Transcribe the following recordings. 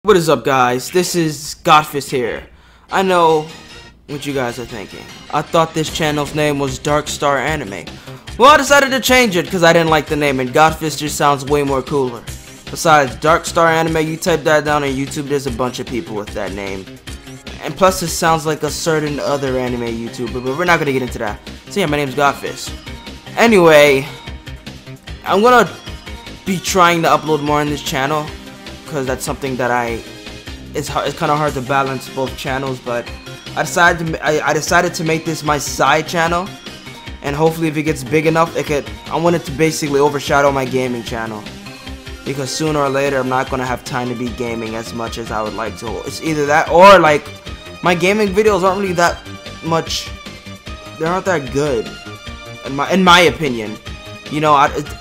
What is up, guys? This is Godfist here. I know what you guys are thinking. I thought this channel's name was Dark Star Anime. Well, I decided to change it because I didn't like the name, and Godfist just sounds way more cooler. Besides, Dark Star Anime, you type that down on YouTube, there's a bunch of people with that name. And plus, it sounds like a certain other anime YouTuber, but we're not going to get into that. So yeah, my name's Godfist. Anyway, I'm going to be trying to upload more on this channel, because that's something that it's kind of hard to balance both channels, but I decided to make this my side channel, and hopefully if it gets big enough, I want it to basically overshadow my gaming channel, because sooner or later I'm not gonna have time to be gaming as much as I would like to. It's either that or like my gaming videos aren't really that much. They aren't that good, in my opinion. You know,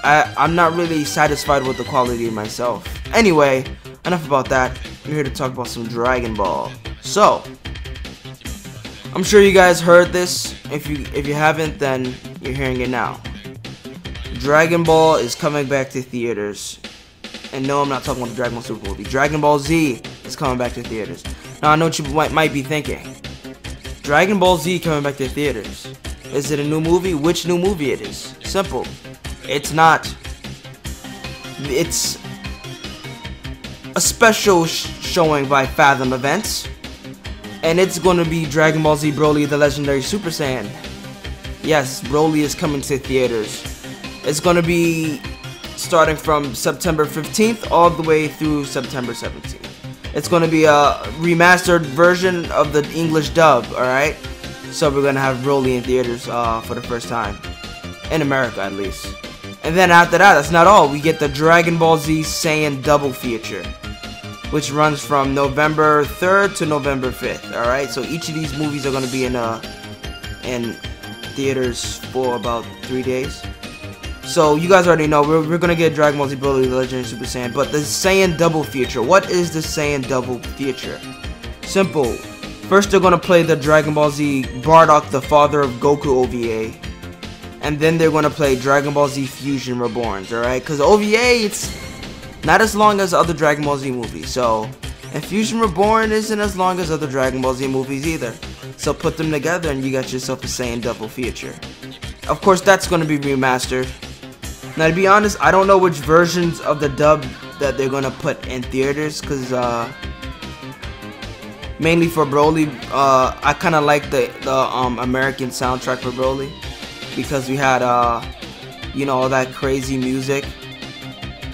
I'm not really satisfied with the quality myself. Anyway, enough about that. I'm here to talk about some Dragon Ball. So, I'm sure you guys heard this. If you haven't, then you're hearing it now. Dragon Ball is coming back to theaters. And no, I'm not talking about the Dragon Ball Super movie. Dragon Ball Z is coming back to theaters. Now, I know what you might be thinking. Dragon Ball Z coming back to theaters. Is it a new movie? Which new movie it is? Simple. It's not. It's a special showing by Fathom Events, and it's going to be Dragon Ball Z Broly the Legendary Super Saiyan. Yes, Broly is coming to theaters. It's going to be starting from September 15th all the way through September 17th. It's going to be a remastered version of the English dub, alright? So we're going to have Broly in theaters for the first time. In America, at least. And then after that, that's not all. We get the Dragon Ball Z Saiyan double feature, which runs from November 3rd to November 5th. Alright, so each of these movies are going to be in theaters for about 3 days. So you guys already know we're going to get Dragon Ball Z Broly the Legendary Super Saiyan. But the Saiyan double feature, what is the Saiyan double feature? Simple. First they're going to play the Dragon Ball Z Bardock, the father of Goku OVA. And then they're going to play Dragon Ball Z Fusion Reborns, alright? Because OVA, it's not as long as other Dragon Ball Z movies. So, and Fusion Reborn isn't as long as other Dragon Ball Z movies either. So put them together and you got yourself a Saiyan double feature. Of course, that's going to be remastered. Now, to be honest, I don't know which versions of the dub that they're going to put in theaters. Because, mainly for Broly, I kind of like the American soundtrack for Broly. Because we had, you know, all that crazy music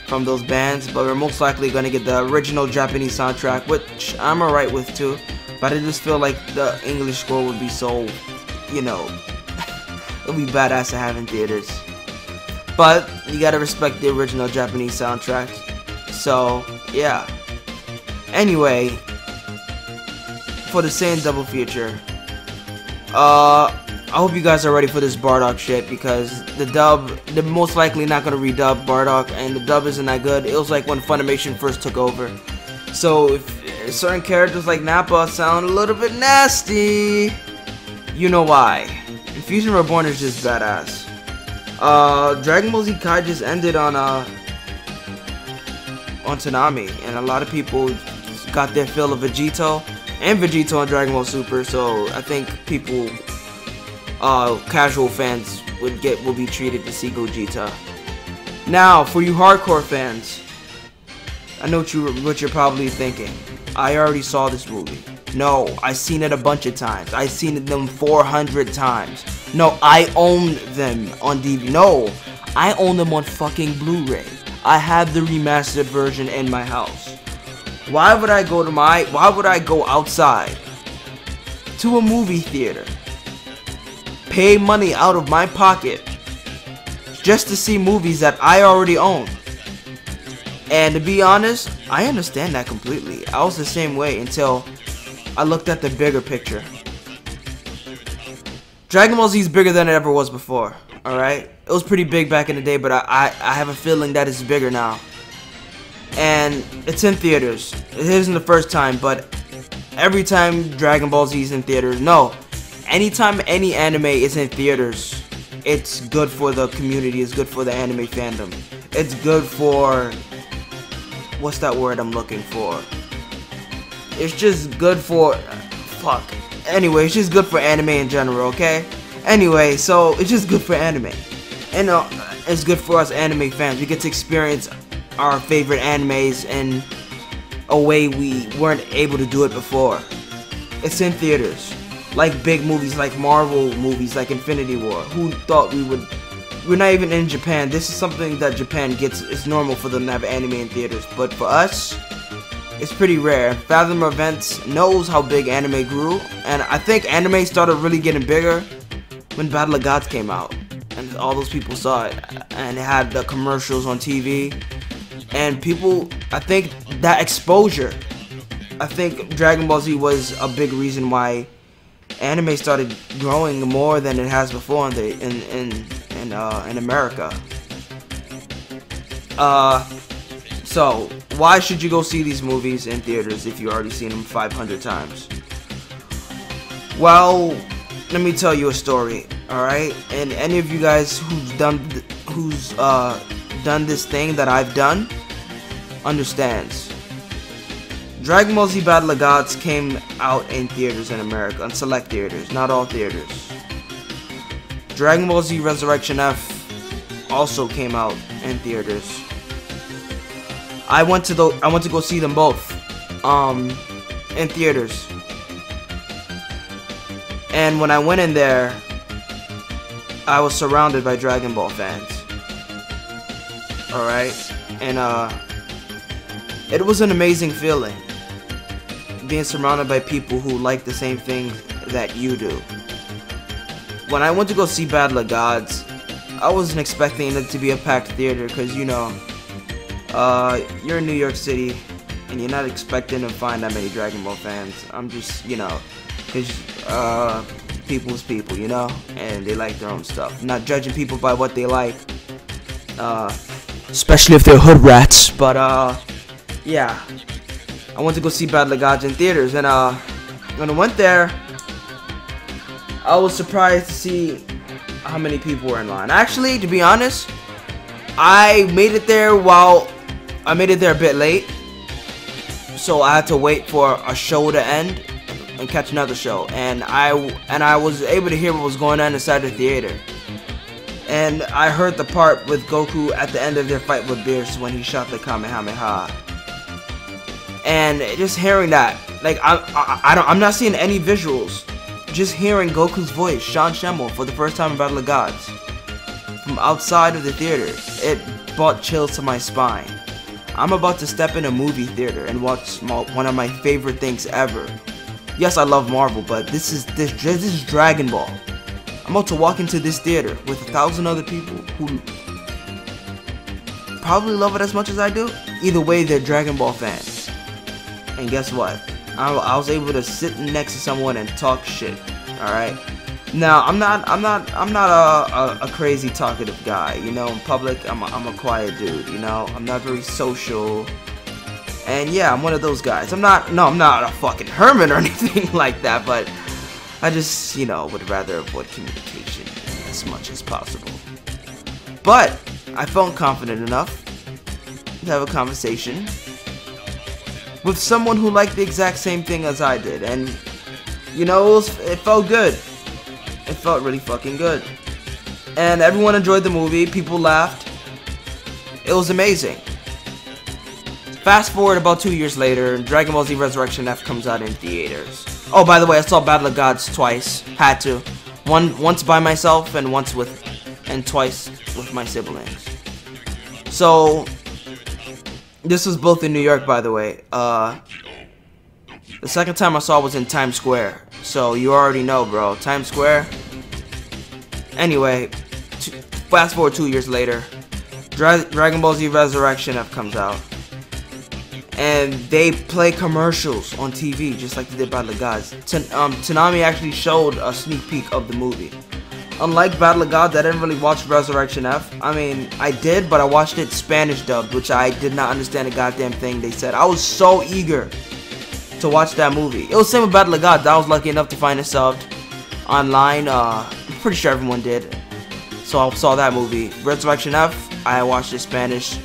from those bands, but we're most likely going to get the original Japanese soundtrack, which I'm alright with too, but I just feel like the English score would be so, you know, it would be badass to have in theaters. But you gotta respect the original Japanese soundtrack, so, yeah. Anyway, for the Saiyan double feature, I hope you guys are ready for this Bardock shit, because the dub, they're most likely not going to redub Bardock, and the dub isn't that good. It was like when Funimation first took over. So if certain characters like Nappa sound a little bit nasty, you know why. Fusion Reborn is just badass. Dragon Ball Z Kai just ended on Toonami, and a lot of people got their fill of Vegito and Vegito on Dragon Ball Super, so I think people... casual fans will be treated to see Gogeta. Now, for you hardcore fans, I know what you're probably thinking. I already saw this movie. No, I seen it a bunch of times. I seen them 400 times. No, I own them on DVD. No, I own them on fucking Blu-ray. I have the remastered version in my house. Why would I go outside to a movie theater, pay money out of my pocket just to see movies that I already own? And to be honest, I understand that completely. I was the same way until I looked at the bigger picture. Dragon Ball Z is bigger than it ever was before, alright? It was pretty big back in the day, but I have a feeling that it's bigger now. And it's in theaters. It isn't the first time, but every time Dragon Ball Z is in theaters, no. Anytime any anime is in theaters, it's good for the community, it's good for the anime fandom. It's good for, what's that word I'm looking for? it's just good for fuck. Anyway, it's just good for anime in general, okay? Anyway, so it's just good for anime. And it's good for us anime fans. We get to experience our favorite animes in a way we weren't able to do it before. It's in theaters. Like big movies, like Marvel movies, like Infinity War. Who thought we would... We're not even in Japan. This is something that Japan gets. It's normal for them to have anime in theaters. But for us, it's pretty rare. Fathom Events knows how big anime grew. And I think anime started really getting bigger when Battle of Gods came out. And all those people saw it. And it had the commercials on TV. And people, I think that exposure, I think Dragon Ball Z was a big reason why anime started growing more than it has before in America. So why should you go see these movies in theaters if you already seen them 500 times? Well, let me tell you a story, all right? And any of you guys who's done this thing that I've done understands. Dragon Ball Z Battle of Gods came out in theaters in America, in select theaters, not all theaters. Dragon Ball Z Resurrection F also came out in theaters. I went to go see them both in theaters. And when I went in there, I was surrounded by Dragon Ball fans. All right? And it was an amazing feeling, being surrounded by people who like the same thing that you do. When I went to go see Battle of Gods, I wasn't expecting it to be a packed theater, because you know, you're in New York City and you're not expecting to find that many Dragon Ball fans. I'm just, you know, because people's people, you know, and they like their own stuff. I'm not judging people by what they like, especially if they're hood rats, but yeah, I went to go see Battle of Gods in theaters, and when I went there, I was surprised to see how many people were in line. Actually, to be honest, I made it there a bit late, so I had to wait for a show to end and catch another show, and I was able to hear what was going on inside the theater. And I heard the part with Goku at the end of their fight with Beerus when he shot the Kamehameha. And just hearing that, like, I'm not seeing any visuals. Just hearing Goku's voice, Sean Schemmel, for the first time in Battle of Gods, from outside of the theater, it brought chills to my spine. I'm about to step in a movie theater and watch one of my favorite things ever. Yes, I love Marvel, but this is Dragon Ball. I'm about to walk into this theater with 1,000 other people who probably love it as much as I do. Either way, they're Dragon Ball fans. And guess what? I was able to sit next to someone and talk shit. All right. Now I'm not a crazy talkative guy. You know, in public I'm a quiet dude. You know, I'm not very social. And yeah, I'm one of those guys. I'm not a fucking hermit or anything like that. But I just, you know, would rather avoid communication as much as possible. But I felt confident enough to have a conversation with someone who liked the exact same thing as I did, and you know, it felt good. It felt really fucking good, and everyone enjoyed the movie. People laughed. It was amazing. Fast forward about 2 years later, Dragon Ball Z Resurrection F comes out in theaters. Oh, by the way, I saw Battle of Gods twice. Had to. Once by myself and twice with my siblings. So this was both in New York, by the way. The second time I saw it was in Times Square. So you already know, bro. Times Square. Anyway, fast forward 2 years later, Dragon Ball Z Resurrection F comes out. And they play commercials on TV, just like they did Battle of Gods. Toonami actually showed a sneak peek of the movie. Unlike Battle of Gods, I didn't really watch Resurrection F. I mean, I did, but I watched it Spanish dubbed, which I did not understand a goddamn thing they said. I was so eager to watch that movie. It was the same with Battle of Gods. I was lucky enough to find it subbed online. I'm pretty sure everyone did. So I saw that movie. Resurrection F, I watched it Spanish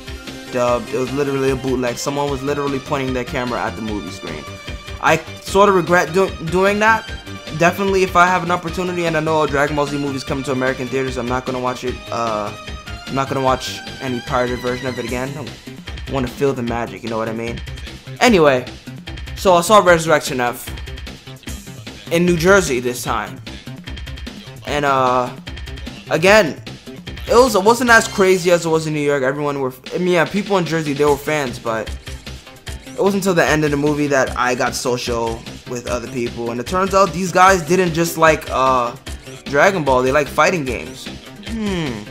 dubbed. It was literally a bootleg. Someone was literally pointing their camera at the movie screen. I sort of regret doing that. Definitely, if I have an opportunity and I know a Dragon Ball Z movie is coming to American theaters, I'm not gonna watch it. I'm not gonna watch any pirated version of it again. I want to feel the magic, you know what I mean? Anyway, so I saw Resurrection F in New Jersey this time, and again, it wasn't as crazy as it was in New York. Yeah, people in Jersey, they were fans, but it wasn't until the end of the movie that I got social with other people, and it turns out these guys didn't just like Dragon Ball, they like fighting games. I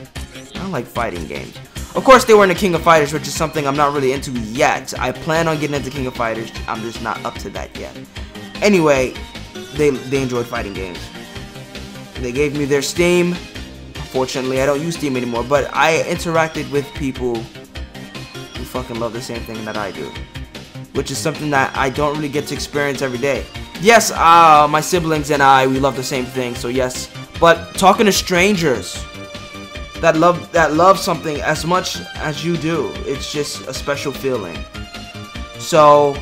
don't like fighting games. Of course, they were in the King of Fighters, which is something I'm not really into yet. I plan on getting into King of Fighters. I'm just not up to that yet. Anyway, they enjoyed fighting games. They gave me their Steam. Unfortunately, I don't use Steam anymore, but I interacted with people who fucking love the same thing that I do, which is something that I don't really get to experience every day. Yes, my siblings and we love the same thing, so yes. But talking to strangers that love something as much as you do, it's just a special feeling. So,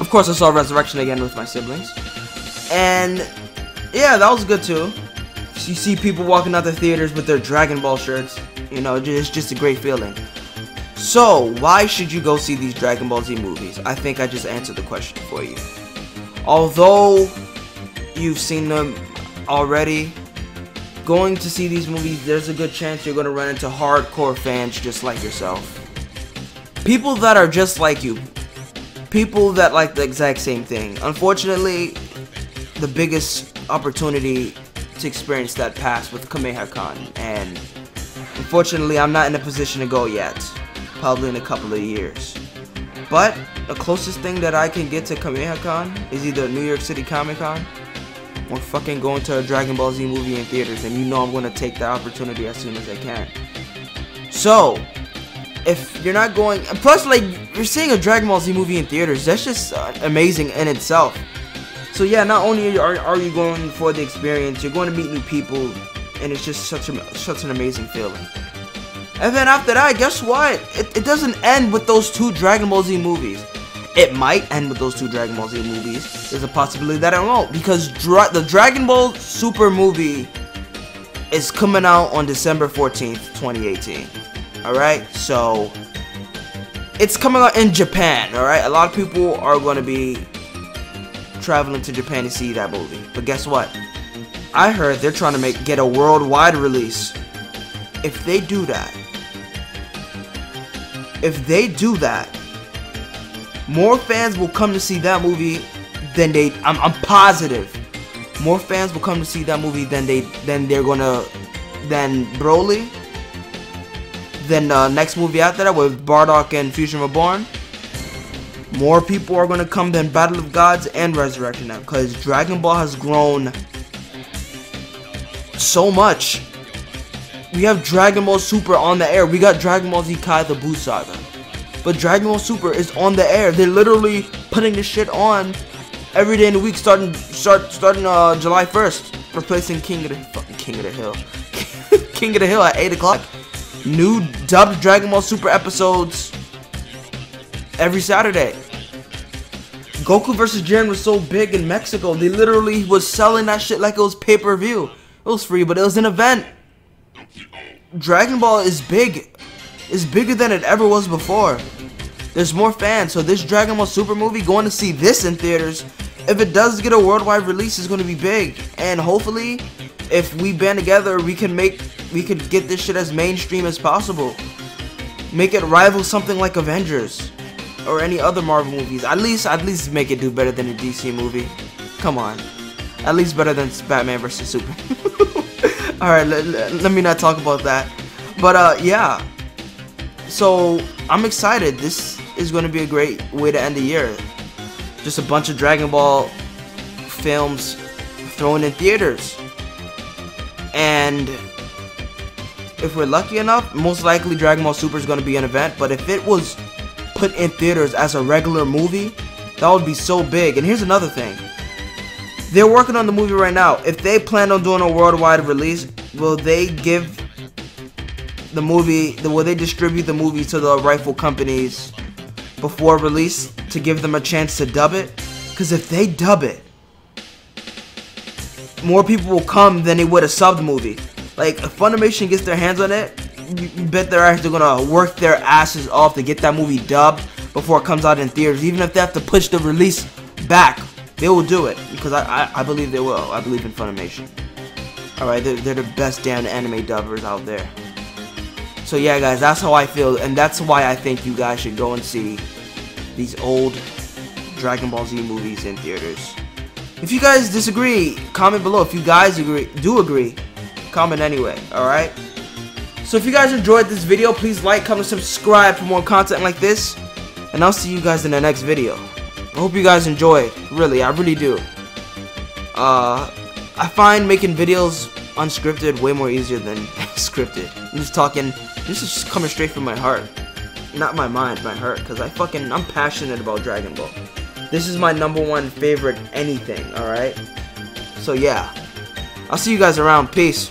of course, I saw Resurrection again with my siblings, and yeah, that was good too. You see people walking out the theaters with their Dragon Ball shirts, you know, it's just a great feeling. So, why should you go see these Dragon Ball Z movies? I think I just answered the question for you. Although you've seen them already, going to see these movies, there's a good chance you're going to run into hardcore fans just like yourself. People that are just like you. People that like the exact same thing. Unfortunately, the biggest opportunity to experience that passed with Kamehameha, and unfortunately, I'm not in a position to go yet. Probably in a couple of years. But the closest thing that I can get to Kamehameha is either New York City Comic Con or fucking going to a Dragon Ball Z movie in theaters, and you know I'm gonna take that opportunity as soon as I can. So, if you're not going, and plus, like, you're seeing a Dragon Ball Z movie in theaters, that's just amazing in itself. So yeah, not only are you going for the experience, you're going to meet new people, and it's just such an amazing feeling. And then after that, guess what? It doesn't end with those 2 Dragon Ball Z movies. It might end with those 2 Dragon Ball Z movies. There's a possibility that it won't, because the Dragon Ball Super movie is coming out on December 14th, 2018. Alright, so it's coming out in Japan, alright? A lot of people are going to be traveling to Japan to see that movie. But guess what? I heard they're trying to get a worldwide release. If they do that, more fans will come to see that movie than I'm positive. More fans will come to see that movie than Broly. Then the next movie after that with Bardock and Fusion Reborn. More people are gonna come than Battle of Gods and Resurrection now, because Dragon Ball has grown so much. We have Dragon Ball Super on the air. We got Dragon Ball Z Kai the Buu Saga. But Dragon Ball Super is on the air. They're literally putting this shit on every day in the week, starting July 1st, replacing King of the Hill. King of the Hill at 8 o'clock. New dubbed Dragon Ball Super episodes every Saturday. Goku vs. Jiren was so big in Mexico, they literally was selling that shit like it was pay-per-view. It was free, but it was an event. Dragon Ball is big. It's bigger than it ever was before. There's more fans, so this Dragon Ball Super movie, going to see this in theaters, if it does get a worldwide release, is going to be big. And hopefully, if we band together, we can get this shit as mainstream as possible. Make it rival something like Avengers or any other Marvel movies. At least make it do better than a DC movie. Come on. At least better than Batman vs. Superman. Alright, let me not talk about that. But, yeah. So, I'm excited. This is going to be a great way to end the year. Just a bunch of Dragon Ball films thrown in theaters. And if we're lucky enough, most likely Dragon Ball Super is going to be an event. But if it was put in theaters as a regular movie, that would be so big. And here's another thing. They're working on the movie right now. If they plan on doing a worldwide release, will they give the movie, will they distribute the movie to the rightful companies before release to give them a chance to dub it? Because if they dub it, more people will come than they would a subbed movie. Like, if Funimation gets their hands on it, you bet their asses are gonna work their asses off to get that movie dubbed before it comes out in theaters. Even if they have to push the release back, they will do it. Because I believe they will. I believe in Funimation. Alright, they're the best damn anime dubbers out there. So yeah, guys, that's how I feel, and that's why I think you guys should go and see these old Dragon Ball Z movies in theaters. If you guys disagree, comment below. If you guys do agree, comment anyway, alright? So if you guys enjoyed this video, please like, comment, subscribe for more content like this, and I'll see you guys in the next video. I hope you guys enjoyed. Really, I really do. I find making videos unscripted way more easier than scripted. I'm just talking, this is just coming straight from my heart. Not my mind, my heart, because I'm passionate about Dragon Ball. This is my #1 favorite anything, alright? So yeah, I'll see you guys around. Peace.